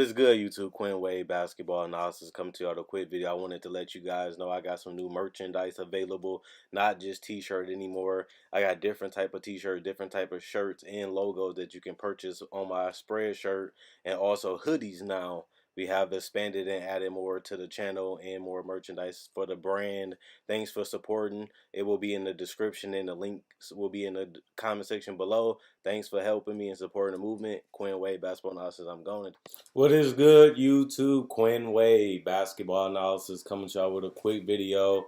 is good, YouTube? Quinn Wade Basketball Analysis coming to you with a quick video. I wanted to let you guys know I got some new merchandise available, not just t-shirt anymore. I got different type of t-shirt, different type of shirts and logos that you can purchase on my spread shirt, and also hoodies now. We have expanded and added more to the channel and more merchandise for the brand. Thanks for supporting. It will be in the description and the links will be in the comment section below. Thanks for helping me and supporting the movement. Quinn Wade Basketball Analysis. I'm going. What is good, YouTube? Quinn Wade Basketball Analysis coming to y'all with a quick video.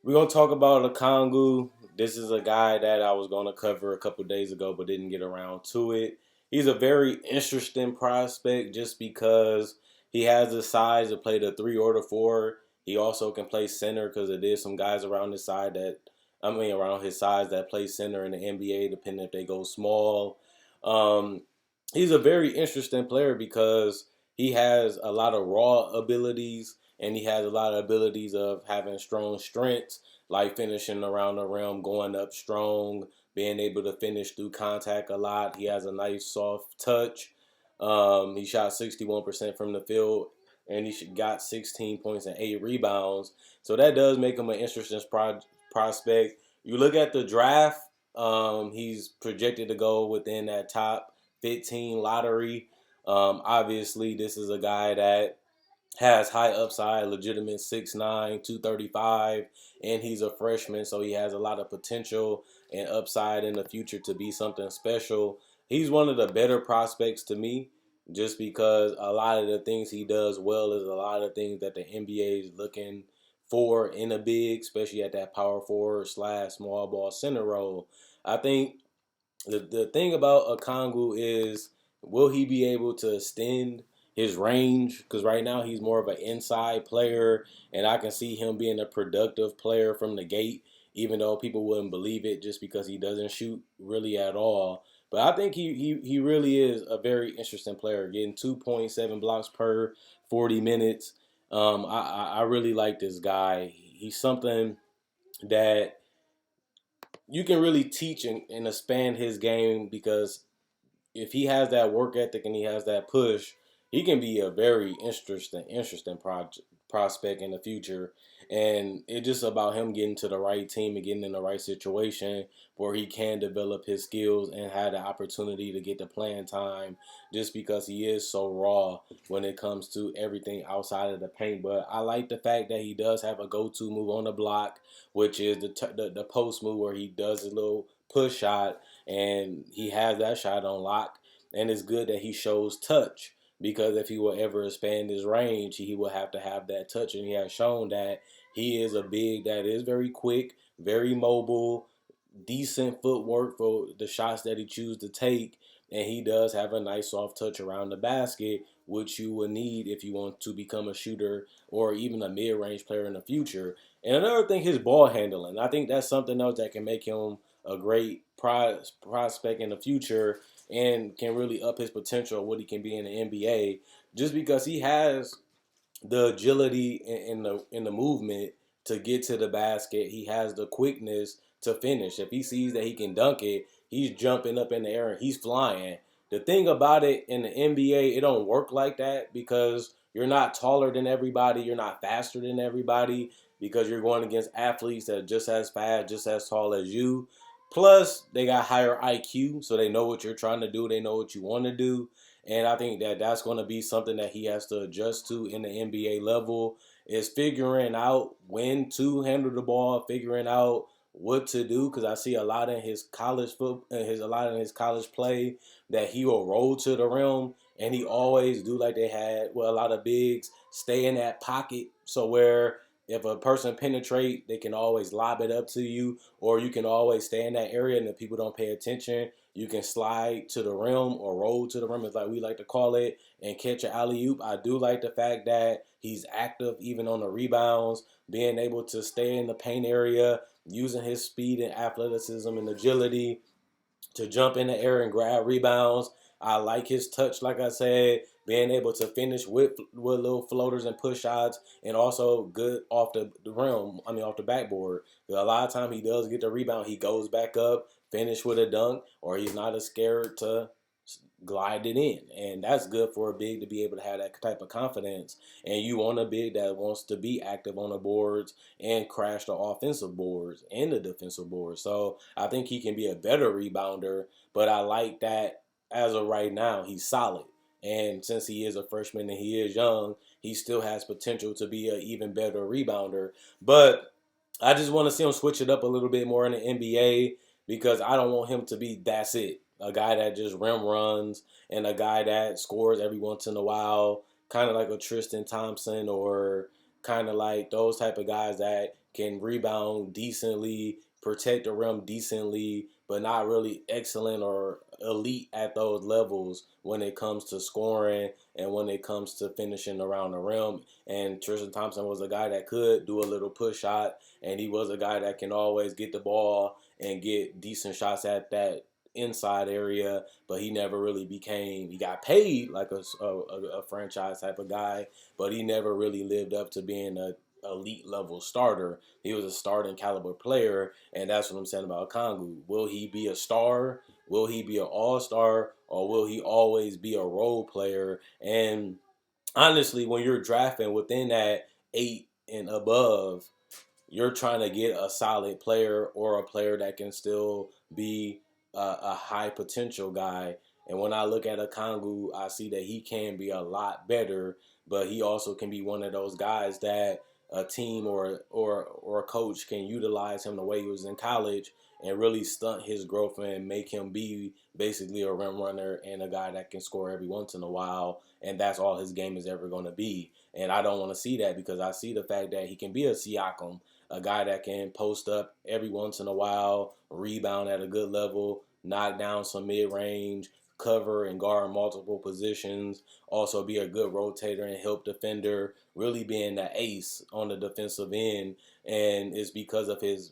We're going to talk about Okongwu. This is a guy that I was going to cover a couple days ago but didn't get around to it. He's a very interesting prospect just because he has the size to play the 3 or the 4. He also can play center because there is some guys around his side around his size that play center in the NBA, depending if they go small. He's a very interesting player because he has a lot of raw abilities and he has a lot of abilities of having strong strengths, like finishing around the rim, going up strong, being able to finish through contact a lot. He has a nice soft touch. He shot 61% from the field, and he got 16 points and 8 rebounds. So that does make him an interesting prospect. You look at the draft, he's projected to go within that top 15 lottery. Obviously, this is a guy that has high upside, legitimate 6'9", 235, and he's a freshman, so he has a lot of potential and upside in the future to be something special. He's one of the better prospects to me just because a lot of the things he does well is a lot of things that the NBA is looking for in a big, especially at that power forward / small ball center role. I think the thing about Okongwu is, will he be able to extend his range? Because right now he's more of an inside player, and I can see him being a productive player from the gate, even though people wouldn't believe it just because he doesn't shoot really at all. But I think he really is a very interesting player, getting 2.7 blocks per 40 minutes. I really like this guy. He's something that you can really teach and expand his game, because if he has that work ethic and he has that push, he can be a very interesting prospect in the future. And it's just about him getting to the right team and getting in the right situation where he can develop his skills and have the opportunity to get the playing time, just because he is so raw when it comes to everything outside of the paint. But I like the fact that he does have a go-to move on the block, which is the post move where he does a little push shot, and he has that shot on lock. And it's good that he shows touch, because if he will ever expand his range, he will have to have that touch. And he has shown that he is a big that is very quick, very mobile, decent footwork for the shots that he chooses to take. And he does have a nice soft touch around the basket, which you will need if you want to become a shooter or even a mid-range player in the future. And another thing, his ball handling. I think that's something else that can make him a great prospect in the future and can really up his potential of what he can be in the NBA, just because he has the agility in the movement to get to the basket. He has the quickness to finish. If he sees that he can dunk it, he's jumping up in the air and he's flying. The thing about it in the NBA, it don't work like that, because you're not taller than everybody, you're not faster than everybody, because you're going against athletes that are just as fast, just as tall as you. Plus, they got higher IQ, so they know what you're trying to do. They know what you want to do. And I think that that's going to be something that he has to adjust to in the NBA level, is figuring out when to handle the ball, figuring out what to do. Because I see a lot in his college his college play that he will roll to the rim, and he always do like they had. Well, a lot of bigs stay in that pocket, so where if a person penetrate, they can always lob it up to you, or you can always stay in that area, and if people don't pay attention, you can slide to the rim or roll to the rim, as like we like to call it, and catch an alley-oop. I do like the fact that he's active even on the rebounds, being able to stay in the paint area, using his speed and athleticism and agility to jump in the air and grab rebounds. I like his touch, like I said, being able to finish with little floaters and push shots, and also good off the rim, off the backboard. A lot of time he does get the rebound, he goes back up, finish with a dunk, or he's not as scared to glided in. And that's good for a big to be able to have that type of confidence. And you want a big that wants to be active on the boards and crash the offensive boards and the defensive boards. So I think he can be a better rebounder, but I like that as of right now, he's solid. And since he is a freshman and he is young, he still has potential to be an even better rebounder. But I just want to see him switch it up a little bit more in the NBA because I don't want him to be that's it. A guy that just rim runs and a guy that scores every once in a while, kind of like a Tristan Thompson or kind of like those type of guys that can rebound decently, protect the rim decently, but not really excellent or elite at those levels when it comes to scoring and when it comes to finishing around the rim. And Tristan Thompson was a guy that could do a little push shot, and he was a guy that can always get the ball and get decent shots at that inside area, but he never really became. He got paid like a franchise type of guy, but he never really lived up to being a elite level starter. He was a starting caliber player, and that's what I'm saying about Okongwu. Will he be a star? Will he be an all-star, or will he always be a role player? And honestly, when you're drafting within that 8 and above, you're trying to get a solid player or a player that can still be a high potential guy. And when I look at Okongwu, I see that he can be a lot better, but he also can be one of those guys that a team or a coach can utilize him the way he was in college and really stunt his growth and make him be basically a rim runner and a guy that can score every once in a while, and that's all his game is ever going to be. And I don't want to see that because I see the fact that he can be a Siakam, a guy that can post up every once in a while, rebound at a good level, knock down some mid range, cover and guard multiple positions, also be a good rotator and help defender, really being the ace on the defensive end. And it's because of his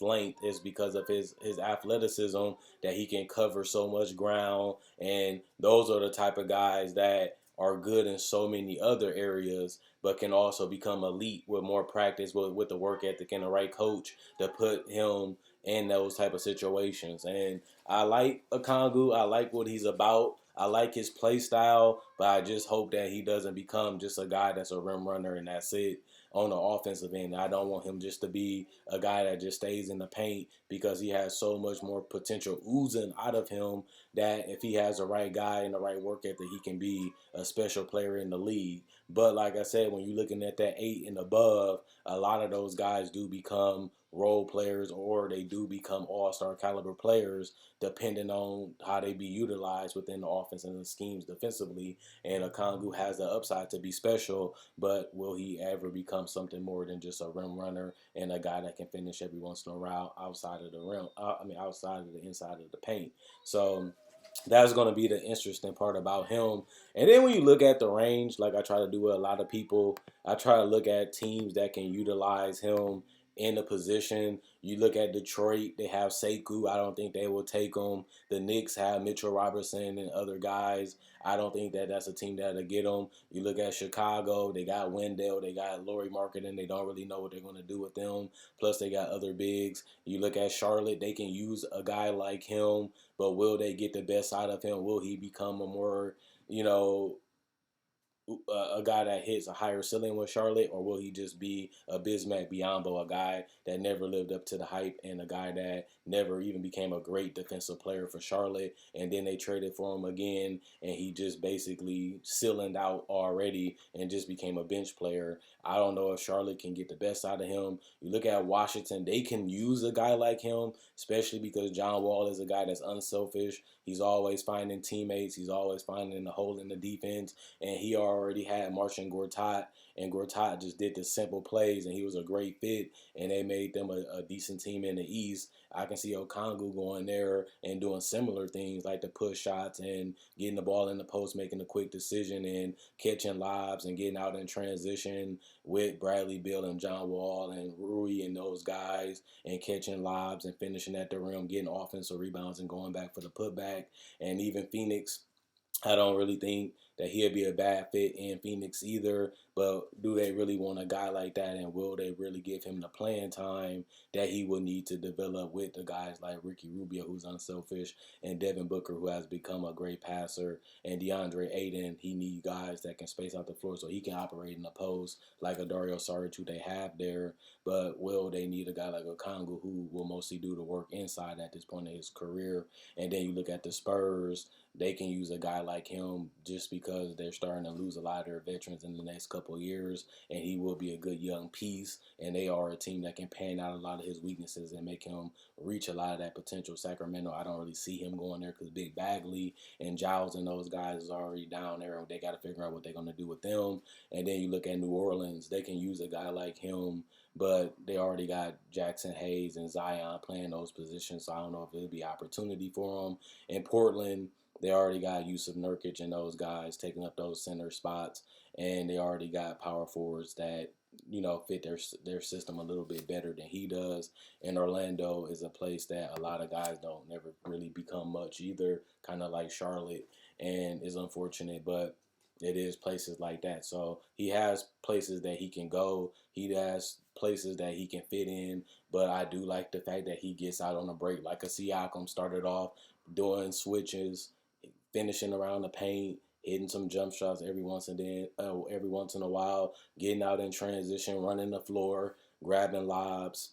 length, it's because of his athleticism that he can cover so much ground. And those are the type of guys that are good in so many other areas, but can also become elite with more practice, with the work ethic and the right coach to put him in those type of situations. And I like Okongwu. I like what he's about. I like his play style, but I just hope that he doesn't become just a guy that's a rim runner and that's it on the offensive end. I don't want him just to be a guy that just stays in the paint because he has so much more potential oozing out of him that if he has the right guy and the right work ethic, he can be a special player in the league. But like I said, when you're looking at that 8 and above, a lot of those guys do become role players or they do become all-star caliber players depending on how they be utilized within the offense and the schemes defensively. And Okongwu has the upside to be special, but will he ever become something more than just a rim runner and a guy that can finish every once in a while outside of the rim? Outside of the inside of the paint. So that's going to be the interesting part about him. And then when you look at the range, like I try to do with a lot of people, I try to look at teams that can utilize him in a position. You look at Detroit, they have Sekou. I don't think they will take him. The Knicks have Mitchell Robertson and other guys. I don't think that that's a team that'll get him. You look at Chicago, they got Wendell, they got Laurie Marketing. They don't really know what they're going to do with them. Plus, they got other bigs. You look at Charlotte, they can use a guy like him, but will they get the best out of him? Will he become a more, you know, a guy that hits a higher ceiling with Charlotte, or will he just be a Bismack Biyombo, a guy that never lived up to the hype and a guy that never even became a great defensive player for Charlotte, and then they traded for him again, and he just basically ceilinged out already and just became a bench player. I don't know if Charlotte can get the best out of him. You look at Washington, they can use a guy like him, especially because John Wall is a guy that's unselfish. He's always finding teammates. He's always finding the hole in the defense, and he already had Marcin Gortat, and Gortat just did the simple plays, and he was a great fit, and they made them a decent team in the East. I can see Okongwu going there and doing similar things like the push shots and getting the ball in the post, making a quick decision, and catching lobs and getting out in transition with Bradley Beal and John Wall and Rui and those guys, and catching lobs and finishing at the rim, getting offensive rebounds and going back for the putback. And even Phoenix, I don't really think that he'll be a bad fit in Phoenix either. But do they really want a guy like that, and will they really give him the playing time that he will need to develop with the guys like Ricky Rubio, who's unselfish, and Devin Booker, who has become a great passer, and DeAndre Ayton? He needs guys that can space out the floor so he can operate in the post like a Dario Saric, who they have there. But will they need a guy like Okongwu, who will mostly do the work inside at this point in his career? And then you look at the Spurs, they can use a guy like him just because they're starting to lose a lot of their veterans in the next couple of years, and he will be a good young piece. And they are a team that can pan out a lot of his weaknesses and make him reach a lot of that potential. Sacramento, I don't really see him going there because Big Bagley and Giles and those guys is already down there, and they got to figure out what they're going to do with them. And then you look at New Orleans, they can use a guy like him, but they already got Jackson Hayes and Zion playing those positions, so I don't know if it'll be opportunity for them. In Portland, they already got Yusuf Nurkic and those guys taking up those center spots, and they already got power forwards that fit their system a little bit better than he does. And Orlando is a place that a lot of guys don't never really become much either, kind of like Charlotte, and is unfortunate, but it is places like that. So he has places that he can go. He has places that he can fit in. But I do like the fact that he gets out on a break, like a Siakam started off doing switches, finishing around the paint, hitting some jump shots every once in a while, getting out in transition, running the floor, grabbing lobs,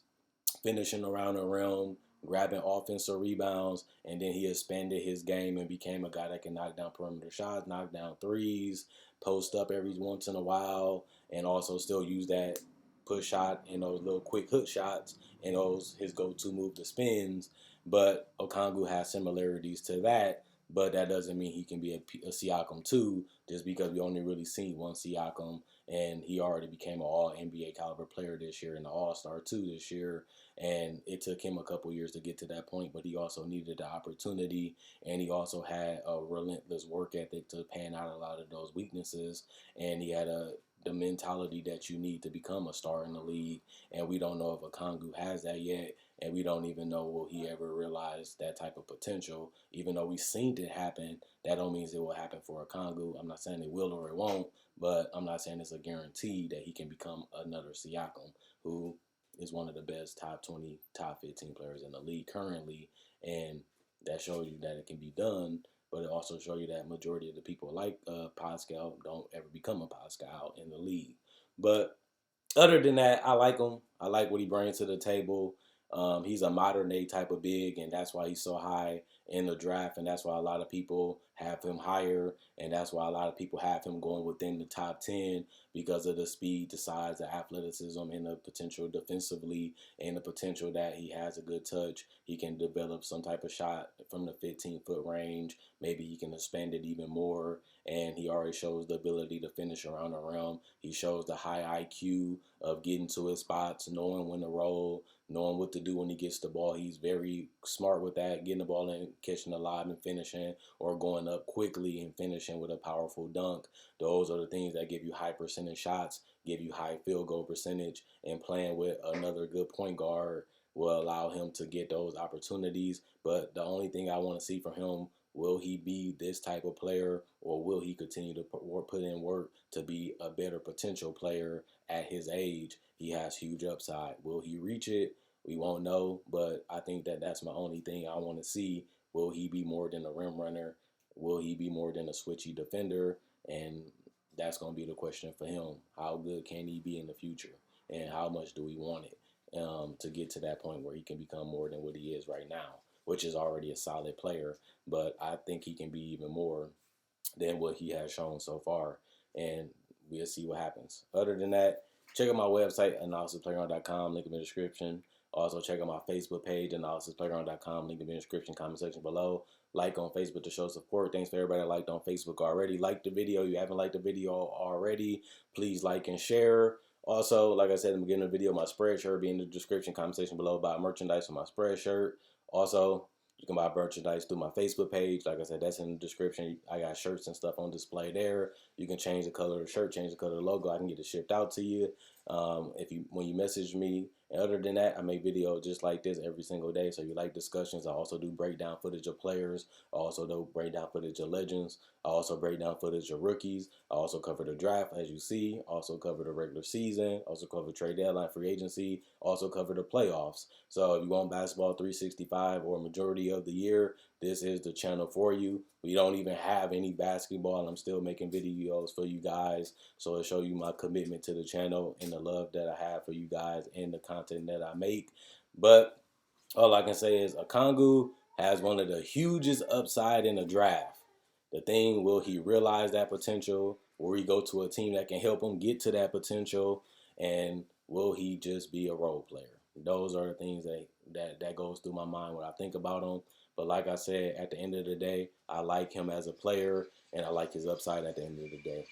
finishing around the rim, grabbing offensive rebounds, and then he expanded his game and became a guy that can knock down perimeter shots, knock down threes, post up every once in a while, and also still use that push shot and those little quick hook shots and those his go-to move, the spins. But Okongwu has similarities to that, but that doesn't mean he can be a Siakam too, just because we only really seen one Siakam, and he already became an All NBA caliber player this year and an All Star too this year. And it took him a couple years to get to that point, but he also needed the opportunity, and he also had a relentless work ethic to pan out a lot of those weaknesses, and he had the mentality that you need to become a star in the league. And we don't know if Okongwu has that yet, and we don't even know will he ever realize that type of potential. Even though we've seen it happen, that don't mean it will happen for Okongwu. I'm not saying it will or it won't, but I'm not saying it's a guarantee that he can become another Siakam, who is one of the best top 20, top 15 players in the league currently. And that shows you that it can be done, but it also shows you that majority of the people like Pascal don't ever become a Pascal in the league. But other than that, I like him. I like what he brings to the table. He's a modern day type of big, and that's why he's so high in the draft, and that's why a lot of people have him higher, and that's why a lot of people have him going within the top 10 because of the speed, the size, the athleticism, and the potential defensively, and the potential that he has a good touch. He can develop some type of shot from the 15-foot range. Maybe he can expand it even more, and he already shows the ability to finish around the rim. He shows the high IQ of getting to his spots, knowing when to roll, knowing what to do when he gets the ball. He's very smart with that, getting the ball in, catching the lob and finishing, or going up quickly and finishing with a powerful dunk. Those are the things that give you high percentage shots, give you high field goal percentage, and playing with another good point guard will allow him to get those opportunities. But the only thing I want to see from him, will he be this type of player, or will he continue to put in work to be a better potential player at his age? He has huge upside. Will he reach it? We won't know, but I think that that's my only thing I want to see. Will he be more than a rim runner? Will he be more than a switchy defender? And that's going to be the question for him. How good can he be in the future? And how much do we want it to get to that point where he can become more than what he is right now, which is already a solid player. But I think he can be even more than what he has shown so far. And we'll see what happens. Other than that, check out my website, analysisplayground.com, link in the description. Also, check out my Facebook page, analysisplayground.com, link in the description, comment section below. Like on Facebook to show support. Thanks for everybody that liked on Facebook already. Like the video. If you haven't liked the video already, please like and share. Also, like I said in the beginning of the video, my spread shirt be in the description, comment section below about merchandise for my spread shirt. Also, you can buy merchandise through my Facebook page. Like I said, that's in the description. I got shirts and stuff on display there. You can change the color of the shirt, change the color of the logo. I can get it shipped out to you. If you when you message me, and other than that, I make videos just like this every single day. So you like discussions. I also do breakdown footage of players. I also do breakdown footage of legends. I also break down footage of rookies. I also cover the draft, as you see. Also cover the regular season. Also cover trade deadline, free agency. Also cover the playoffs. So if you want basketball 365 or majority of the year, this is the channel for you. We don't even have any basketball. I'm still making videos for you guys. So it show you my commitment to the channel and the love that I have for you guys and the content that I make. But all I can say is Okongwu has one of the hugest upside in the draft. The thing, will he realize that potential? Will he go to a team that can help him get to that potential? And will he just be a role player? Those are the things that goes through my mind when I think about him. But like I said, at the end of the day, I like him as a player and I like his upside at the end of the day.